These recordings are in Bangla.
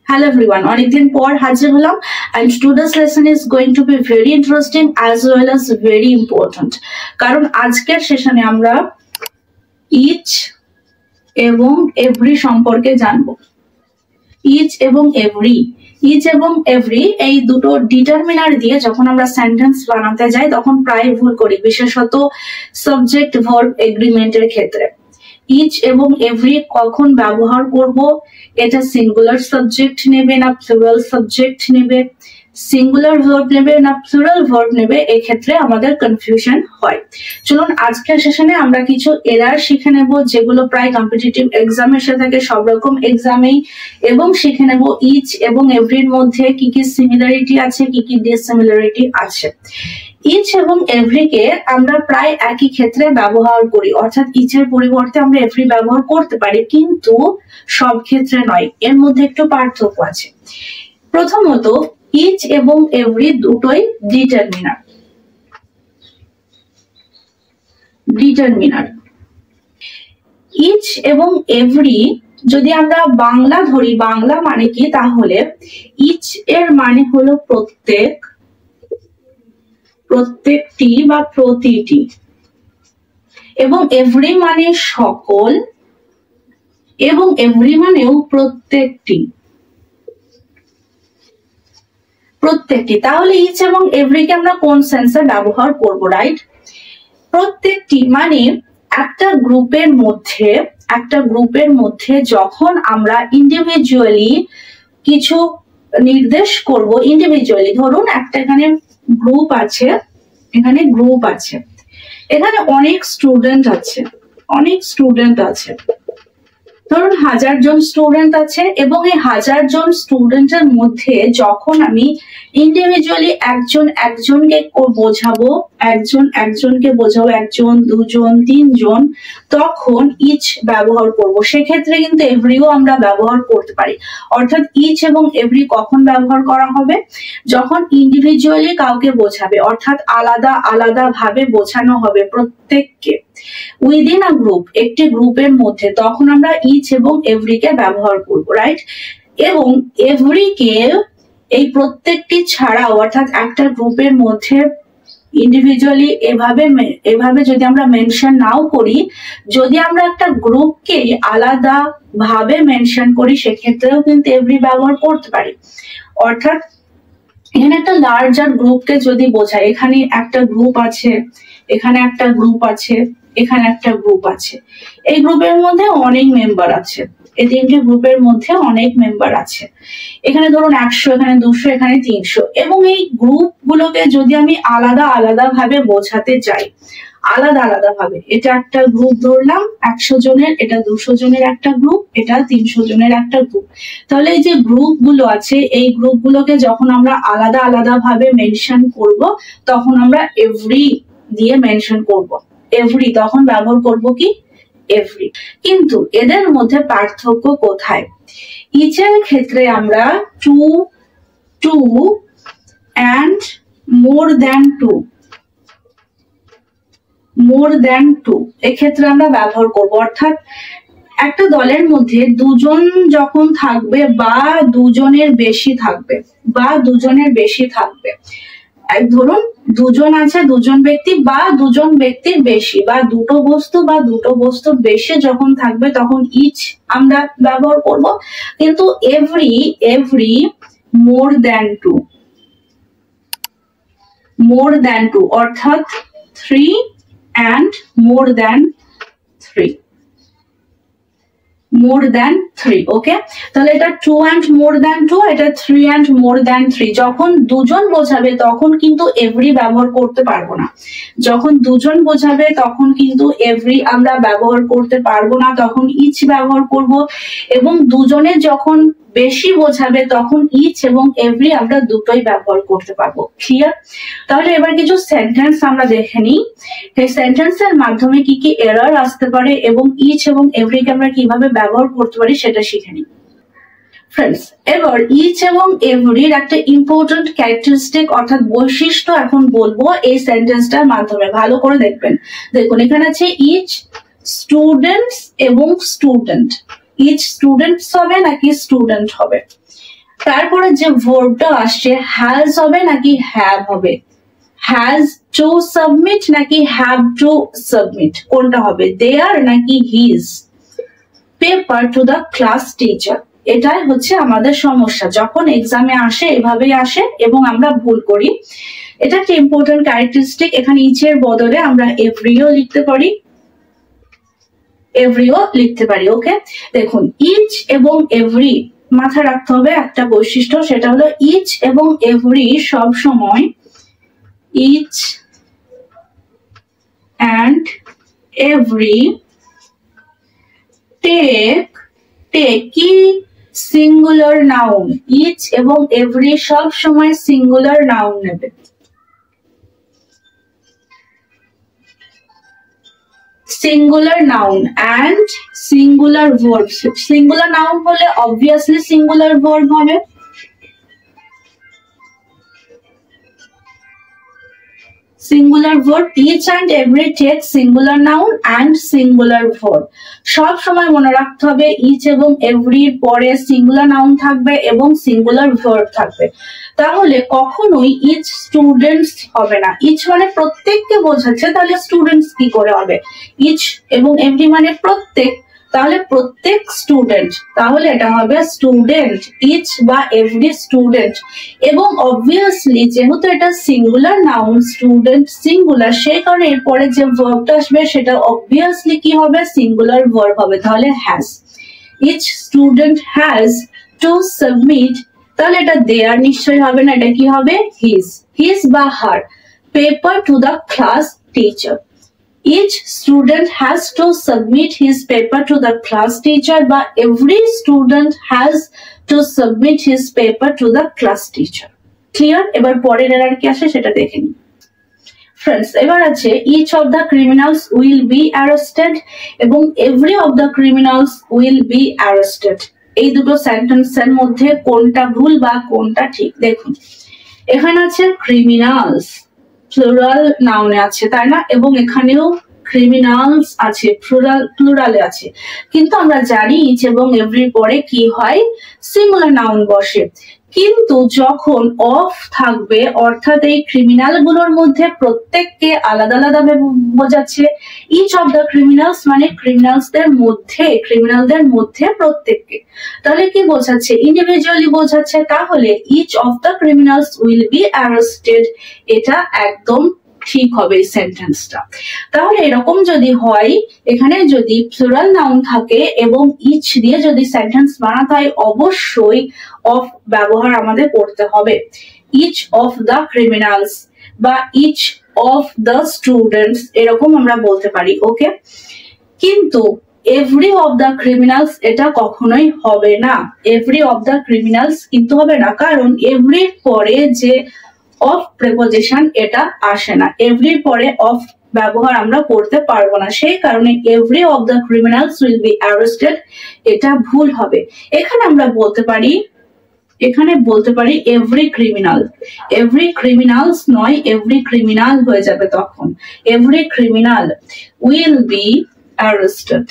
Hello everyone, অনেকদিন পর হাজির হলাম and today's lesson is going to be very interesting as well as very important কারণ আজকের সেশনে আমরা each এবং every সম্পর্কে জানবো। each এবং every এই দুটো ডিটারমিনার দিয়ে যখন আমরা সেন্টেন্স বানাতে যাই তখন প্রায় ভুল করি, বিশেষত সাবজেক্ট ভার্ব এগ্রিমেন্টের ক্ষেত্রে। each এবং every কখন ব্যবহার করব, এটা সিঙ্গুলার সাবজেক্ট নেবে না প্লুরাল সাবজেক্ট নেবে, সিঙ্গুলার ভার্ব নেবে না প্লুরাল ভার্ব নেবে, এই ক্ষেত্রে আমাদের কনফিউশন হয়। চলুন আজকের সেশনে আমরা কিছু এরার শিখে নেব যেগুলো প্রায় কম্পিটিটিভ এক্সাম এসে থাকে সব রকম এক্সামেই, এবং শিখে নেব ইচ এবং এভরির মধ্যে কি কি সিমিলারিটি আছে, কি কি ডিসিমিলারিটি আছে। ইচ এবং এভরিকে আমরা প্রায় একই ক্ষেত্রে ব্যবহার করি, অর্থাৎ ইচের পরিবর্তে আমরা এভরি ব্যবহার করতে পারি, কিন্তু সব ক্ষেত্রে নয়, এর মধ্যে একটু পার্থক্য আছে। প্রথমত ইচ এবং এভরি দুটোই ডিটারমিনার। ইচ এবং এভরি যদি আমরা বাংলা ধরি, বাংলা মানে কি, তাহলে ইচ এর মানে হলো প্রত্যেক, প্রত্যেকটি বা প্রতিটি, এবং এভরি মানে সকল, এবং এভরি মানেও প্রত্যেকটি। তাহলে ইচ এবং এভরিকে আমরা কোন সেন্সে ব্যবহার করব, রাইট? প্রত্যেকটি মানে একটা গ্রুপের মধ্যে যখন আমরা ইন্ডিভিজুয়ালি কিছু নির্দেশ করব, ইন্ডিভিজুয়ালি ধরুন একটা এখানে গ্রুপ আছে, এখানে অনেক স্টুডেন্ট আছে, ধরুন 1000 জন স্টুডেন্ট আছে, এবং এই 1000 জন স্টুডেন্টের মধ্যে যখন আমি ইন্ডিভিজুয়ালি একজনকে বোঝাবো, একজন, দুজন, তিনজন, তখন ইচ ব্যবহার করব। সেক্ষেত্রে কিন্তু এভরিও আমরা ব্যবহার করতে পারি। অর্থাৎ ইচ এবং এভরি কখন ব্যবহার করা হবে, যখন ইন্ডিভিজুয়ালি কাউকে বোঝাবে, অর্থাৎ আলাদা আলাদা ভাবে বোঝানো হবে প্রত্যেককে উইদিন আ গ্রুপ, একটি গ্রুপের মধ্যে, তখন আমরা ইচ এবং এভরিকে ব্যবহার করব, রাইট? এবং এভরিকে এই প্রত্যেকটি ছাড়াও, অর্থাৎ একটা গ্রুপের মধ্যে ইন্ডিভিজুয়ালি এভাবে যদি আমরা মেনশন নাও করি, যদি আমরা একটা গ্রুপকে আলাদা ভাবে মেনশন করি, সেক্ষেত্রেও কিন্তু এভরি ব্যবহার করতে পারি। অর্থাৎ এখানে একটা লার্জার গ্রুপকে যদি বোঝায়, এখানে একটা গ্রুপ আছে, এখানে একটা গ্রুপ আছে, এখানে একটা গ্রুপ আছে, এই গ্রুপের মধ্যে অনেক মেম্বার আছে, এই তিনটি গ্রুপের মধ্যে অনেক মেম্বার আছে, এখানে ধরুন 100, এখানে 200, এখানে 300, এবং এই গ্রুপগুলোকে যদি আমি আলাদা আলাদা ভাবে বোঝাতে চাই, আলাদা আলাদা ভাবে, এটা একটা গ্রুপ ধরলাম 100 জনের, এটা 200 জনের একটা গ্রুপ, এটা 300 জনের একটা গ্রুপ, তাহলে এই যে গ্রুপগুলো আছে, এই গ্রুপগুলোকে যখন আমরা আলাদা আলাদা ভাবে মেনশন করব, তখন আমরা এভরি দিয়ে মেনশন করব। এভরি তখন ব্যবহার করব কি, এভরি। কিন্তু এদের মধ্যে পার্থক্য কোথায়? ইচের ক্ষেত্রে আমরা two and more than two এক্ষেত্রে আমরা ব্যবহার করব। অর্থাৎ একটা দলের মধ্যে দুজন যখন থাকবে, বা দুজনের বেশি থাকবে, ধরুন দুজন আছে, দুজন ব্যক্তি বা দুজন ব্যক্তির বেশি, বা দুটো বস্তুর বেশি যখন থাকবে, তখন ইচ আমরা ব্যবহার করব। কিন্তু এভরি মোর দ্যান টু, অর্থাৎ 3 and more than 3, ওকে? তাহলে এটা 2 and more than 2, এটা 3 and more than 3। যখন দুজন বোঝাবে তখন কিন্তু এভরি ব্যবহার করতে পারবো না, যখন দুজন বোঝাবে তখন কিন্তু এভরি আমরা ব্যবহার করতে পারবো না, তখন ইচ ব্যবহার করব। এবং দুজনে যখন বেশি বোঝাবে তখন ইচ এবং এভরি আমরা দুটোই ব্যবহার করতে পারবো। ক্লিয়ার? তাহলে এবার কিছু সেন্টেন্স আমরা দেখে নিই, এই সেন্টেন্সের মাধ্যমে কি কি এরর আসতে পারে এবং ইচ এবং এভরিকে আমরা কিভাবে ব্যবহার করতে পারি সেটা শিখে নিই। ফ্রেন্ডস, এবার ইচ এবং এভরির একটা ইম্পর্টেন্ট ক্যারেক্টারিস্টিক অর্থাৎ বৈশিষ্ট্য এখন বলবো এই সেন্টেন্সটার মাধ্যমে, ভালো করে দেখবেন। দেখুন এখানে আছে ইচ, স্টুডেন্টস এবং স্টুডেন্ট, ইচ স্টুডেন্টস হবে নাকি স্টুডেন্ট হবে। তারপরে যে ভার্বটা আসছে হ্যাজ হবে নাকি হ্যাভ হবে, হ্যাজ টু সাবমিট নাকি হ্যাভ টু সাবমিট, কোনটা হবে, দেয়ার নাকি his, paper to the class teacher. এটাই হচ্ছে আমাদের সমস্যা, যখন এক্সামে আসে এভাবেই আসে এবং আমরা ভুল করি। এটা একটা ইম্পর্টেন্ট ক্যারেক্টারিস্টিক। এখানে ইচের বদলে আমরা এভরিও লিখতে পারি, এভরিও লিখতে পারি। ওকে, দেখুন ইচ এবং এভরি মাথায় রাখতে হবে একটা বৈশিষ্ট্য, সেটা হলো ইচ এবং এভরি সব সময়, ইচ অ্যান্ড এভরি টেক কি সিঙ্গুলার নাউন, ইচ এবং এভরি সব সময় সিঙ্গুলার নাউন নেবে। Singular noun and singular verb. Singular noun হলে অবভিয়াসলি সিঙ্গুলার ভার্ব হবে। Singular verb, each and every take singular noun and singular verb. সব সময় মনে রাখতে হবে ইচ এবং এভরির পরে সিঙ্গুলার নাউন থাকবে এবং সিঙ্গুলার ভার্ব থাকবে, তাহলে কখনোই ইচ স্টুডেন্টস হবে না। ইচ মানে প্রত্যেককে বোঝাচ্ছে, তাহলে স্টুডেন্টস কি করে হবে, ইচ এবং এভরি মানে প্রত্যেক, তাহলে প্রত্যেক স্টুডেন্ট, তাহলে এটা হবে স্টুডেন্ট, ইচ বা এভরি স্টুডেন্ট। এবং অবভিয়াসলি যেহেতু এটা সিঙ্গুলার নাউন, স্টুডেন্ট সিঙ্গুলার, সেই কারণে এরপরে যে ভার্বটা আসবে সেটা অবভিয়াসলি কি হবে, সিঙ্গুলার ভার্ব হবে, তাহলে has. Each student has to submit, তাহলে এটা দেয়ার নিশ্চয়ই হবে না, এটা কি হবে, হিজ, হিজ বা her, paper to the class teacher. Each student has to submit his paper to the class teacher, but every student has to submit his paper to the class teacher. Clear? এবার পরের এরর কি আসে সেটা দেখে নিই। Friends, এবার আছে each of the criminals will be arrested এবং every of the criminals will be arrested। এই দুটো সেন্টেন্সের মধ্যে কোনটা ভুল বা কোনটা ঠিক, দেখুন এখানে আছে ক্রিমিনালস, প্লুরাল নাউনে আছে তাই না, এবং এখানেও ক্রিমিনালস আছে, প্লুরালে আছে, কিন্তু আমরা জানি ইচ এবং এভরির পরে কি হয়, সিঙ্গুলার নাউন বসে। কিন্তু যখন অফ থাকবে, অর্থাৎ এই ক্রিমিনাল গুলোর মধ্যে প্রত্যেককে আলাদা আলাদা বোঝাচ্ছে, ইচ অফ দ্য ক্রিমিনালস মানে ক্রিমিনালদের মধ্যে প্রত্যেককে, তাহলে কি বোঝাচ্ছে, ইন্ডিভিজুয়ালি বোঝাচ্ছে, তাহলে each of the criminals will be arrested, এটা একদম ঠিক হবে এই সেন্টেন্সটা। তাহলে এরকম যদি হয়, এখানে যদি প্লুরাল নাউন থাকে এবং ইচ দিয়ে যদি সেন্টেন্স বানাতে হয়, অবশ্যই অফ ব্যবহার আমাদের করতে হবে। ইচ অফ দ্য ক্রিমিনালস বা ইচ অফ দ্য স্টুডেন্টস এরকম আমরা বলতে পারি। ওকে, কিন্তু এভরি অফ দ্য ক্রিমিনালস এটা কখনোই হবে না, এভরি অফ দ্য ক্রিমিনালস কিন্তু হবে না, কারণ এভরির পরে যে অফ প্রিপোজিশন এটা আসে না, এভরির পরে অফ ব্যবহার আমরা করতে পারবো না, সেই কারণে every of the criminals will be arrested এটা ভুল হবে। এখানে আমরা বলতে পারি, এভরি ক্রিমিনাল, এভরি ক্রিমিনালস নয়, এভরি ক্রিমিনাল হয়ে যাবে তখন, every criminal will be arrested.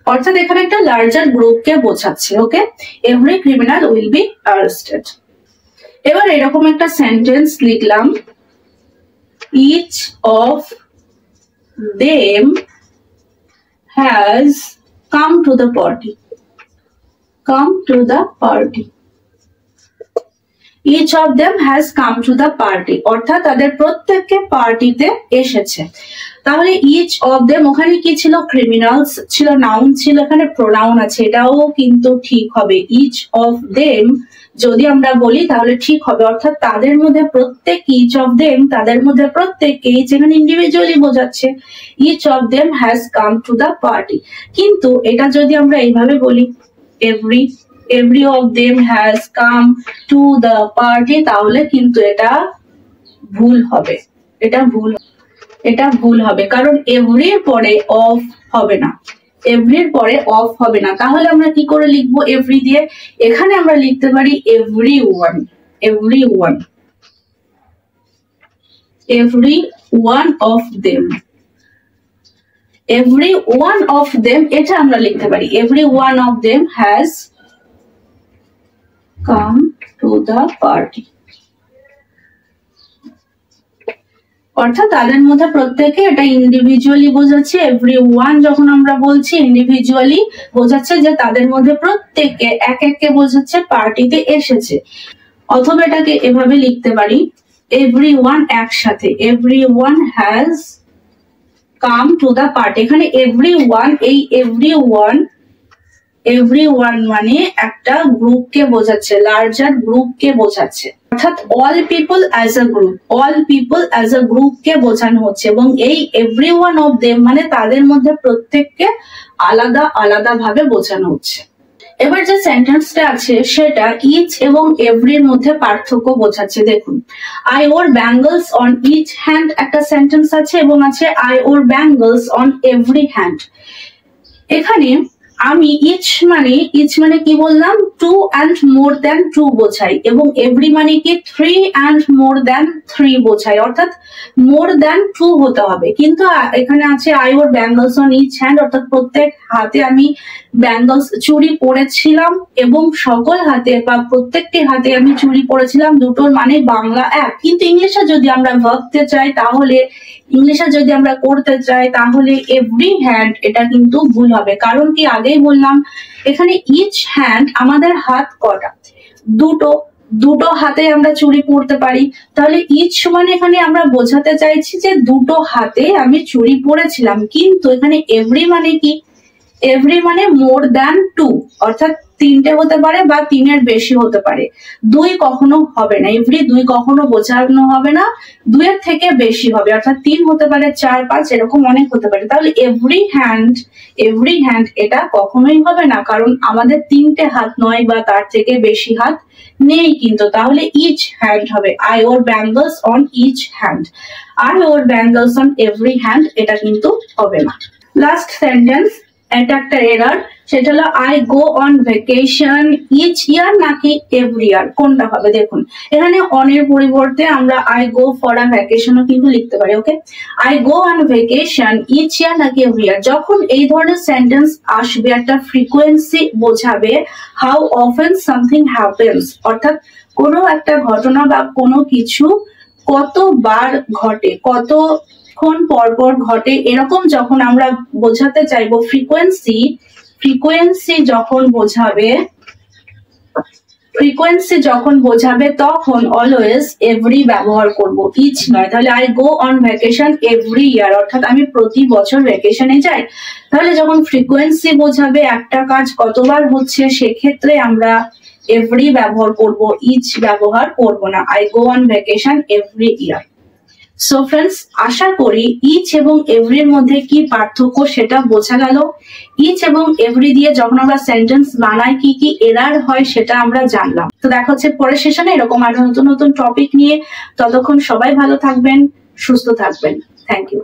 অর্থাৎ এখানে একটা লার্জার গ্রুপকে বোঝাচ্ছে। Okay, every criminal will be arrested. এবার এরকম একটা সেন্টেন্স লিখলাম, each of them has come to the party, come to the party, each of them has come to the party, অর্থাৎ তাদের প্রত্যেককে পার্টিতে এসেছে। তাহলে ইচ অফ দেম ওখানে কি ছিল, ক্রিমিনালস ছিল, নাউন ছিল, এখানে প্রোনাউন আছে, এটাও কিন্তু ঠিক হবে। ইচ অফ দেম যদি আমরা বলি তাহলে ঠিক হবে, অর্থাৎ তাদের মধ্যে প্রত্যেক, ইচ অফ দেম তাদের মধ্যে প্রত্যেককে, যেখানে ইন্ডিভিজুয়ালি বোঝাচ্ছে, each of them has come to the party. কিন্তু এটা যদি আমরা এইভাবে বলি, every of them has come to the party, তাহলে কিন্তু এটা ভুল হবে, এটা ভুল হবে, কারণ এভরির পরে অফ হবে না, এভরির পরে অফ হবে না। তাহলে আমরা কি করে লিখবো এভরি দিয়ে, এখানে আমরা লিখতে পারি everyone, every one of them, every one of them, এটা আমরা লিখতে পারি every one of them has come to the party. অর্থাৎ তাদের মধ্যে প্রত্যেকে, এটা ইন্ডিভিজুয়ালি বোঝাচ্ছে। এভরি ওয়ান যখন আমরা বলছি ইন্ডিভিজুয়ালি বোঝাচ্ছে যে তাদের মধ্যে প্রত্যেকে এক এককে বোঝাচ্ছে পার্টিতে এসেছে। অথবা এটাকে এভাবে লিখতে পারি এভরি ওয়ান একসাথে, every one has come to the party. এখানে এভরি ওয়ান, এই এভরি ওয়ান মানে একটা গ্রুপকে বোঝাচ্ছে, লার্জার গ্রুপকে বোঝাচ্ছে। অর্থাৎ all people as a group, all people as a গ্রুপকে বোঝানো হচ্ছে। এবং এই এভরি ওয়ান অফ দেম মানে তাদের মধ্যে প্রত্যেককে আলাদা আলাদা ভাবে বোঝানো হচ্ছে। এবার যে সেন্টেন্সটা আছে সেটা ইচ এবং এভরির মধ্যে পার্থক্য বোঝাচ্ছে। দেখুন, I wear bangles on each hand একটা সেন্টেন্স আছে, এবং আছে I wear bangles on every hand. এখানে আমি ইচ মানে কি বললাম, two and more than two বোঝাই, এবং এভরি মানে কি three and more than three বোঝাই, অর্থাৎ মোর দ্যান টু হতে হবে। কিন্তু এখানে আছে I wear bangles on each hand, অর্থাৎ প্রত্যেক হাতে আমি ব্যাঙ্গলস চুড়ি পরেছিলাম, এবং সকল হাতে বা প্রত্যেকটি হাতে আমি চুড়ি পরেছিলাম, দুটোর মানে বাংলা এক। কিন্তু ইংলিশে যদি আমরা ভাবতে চাই তাহলে, ইংলিশে যদি আমরা করতে চাই তাহলে এভরি হ্যান্ড, এটা কিন্তু ভুল হবে। কারণ কি, আগেই বললাম এখানে ইচ হ্যান্ড আমাদের হাত কটা, দুটো হাতে আমরা চুড়ি পরতে পারি। তাহলে ইচ মানে এখানে আমরা বোঝাতে চাইছি যে দুটো হাতে আমি চুড়ি পরেছিলাম। কিন্তু এখানে এভরি মানে কি, এভরি মানে মোর দ্যান টু, অর্থাৎ তিনটে হতে পারে বা তিনের বেশি হতে পারে, দুই কখনো হবে না। এভরি দুই কখনো বোঝানো হবে না, দুইয়ের থেকে বেশি হবে, অর্থাৎ তিন হতে পারে, চার, পাঁচ, এরকম অনেক হতে পারে। তাহলে এভরি হ্যান্ড এটা কখনোই হবে না, কারণ আমাদের তিনটে হাত নয় বা তার থেকে বেশি হাত নেই কিন্তু। তাহলে ইচ হ্যান্ড হবে I wear bangles on each hand, I wear bangles on every hand এটা কিন্তু হবে না। লাস্ট সেন্টেন্স, এটা একটা এরর, সেটা হলো I go on vacation each year নাকি এভরি ইয়ার, কোনটা হবে? দেখুন, এখানে অনের পরিবর্তে আমরা আই গো ফর আ ভ্যাকেশনও কিন্তু লিখতে পারি। Okay, I go on vacation each year নাকি এভরি ইয়ার। যখন এই ধরনের সেন্টেন্স আসবে, একটা ফ্রিকোয়েন্সি বোঝাবে, হাউ অফেন সামথিং হ্যাপেন্স, অর্থাৎ কোনো একটা ঘটনা বা কোনো কিছু কতবার ঘটে, কতক্ষণ পর পর ঘটে, এরকম যখন আমরা বোঝাতে চাইবো, ফ্রিকোয়েন্সি যখন বোঝাবে তখন অলওয়েজ এভরি ব্যবহার করব, ইচ নয়। তাহলে I go on vacation every ইয়ার, অর্থাৎ আমি প্রতি বছর ভ্যাকেশনে যাই। তাহলে যখন ফ্রিকোয়েন্সি বোঝাবে একটা কাজ কতবার হচ্ছে, সেক্ষেত্রে আমরা এভরি ব্যবহার করব, ইচ ব্যবহার করব না। I go on vacation every year. So friends, আশা করি ইচ এবং এভরির মধ্যে কি পার্থক্য সেটা বোঝা গেল। ইচ এবং এভরি দিয়ে যখন আমরা সেন্টেন্স বানাই কি কি এরর হয় সেটা আমরা জানলাম। তো দেখা হচ্ছে পরের সেশনে এরকম আরো নতুন নতুন টপিক নিয়ে। ততক্ষণ সবাই ভালো থাকবেন, সুস্থ থাকবেন। Thank you.